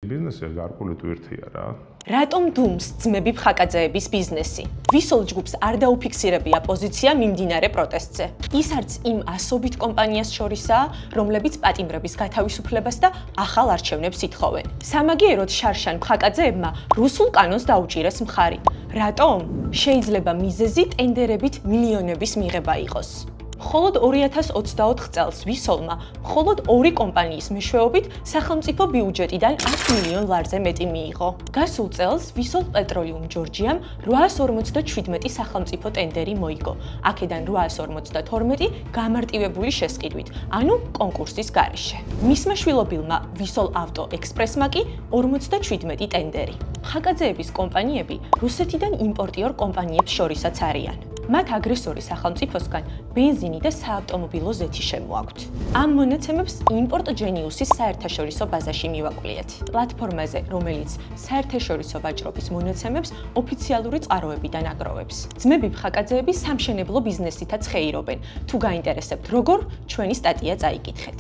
ბიზნესი გარკვეული ტვირთია რა. რატომ დუმს ძმები ფხაკაძეების ბიზნესი? ვისოლ ჯგუფს არ დაუფიქსირებია პოზიცია მიმდინარე პროტესტზე? ის არც იმ ასობით კომპანიას შორისაა, რომლებიც პატიმრების გათავისუფლებას და ახალ არჩევნებს ითხოვენ. სამაგიეროდ შარშან ფხაკაძეებმა რუსულ კანონს დაუჭირეს მხარი. რატომ? შეიძლება მიზეზი ტენდერებით მილიონების მიღება იყოს. მხოლოდ 2024 წელს ვისოლმა მხოლოდ 2 კომპანიის მეშვეობით სახელმწიფო ბიუჯეტიდან 100 მილიონ ლარზე მეტი მიიღო. გასულ წელს ვისოლ პეტროლიუმ ჯორჯიამ 857 სახელმწიფო ტენდერი მოიგო. აქედან 852 გამარტივებული შესყიდვით, ანუ კონკურსის გარეშე. მისმა შვილობილმა ვისოლ ავტო ექსპრესმა კი 57 ტენდერი. ფხაკაძეების კომპანიები რუსეთიდან იმპორტიორ კომპანიებს შორისაც არიან. მათ აგრესორი სახელმწიფოსგან ბენზინი და საავტომობილო ზეთი შემოაქვთ. ამ მონაცემებს იმპორტ ჯენიუსის საერთაშორისო ბაზაში მივაკვლიეთ. პლატფორმაზე, რომელიც საერთაშორისო ვაჭრობის მონაცემებს ოფიციალური წყაროებიდან აგროვებს. ძმები ფხაკაძეები სამშენებლო ბიზნესითაც ხეირობენ. თუ გაინტერესებთ როგორ, ჩვენი სტატია წაიკითხეთ.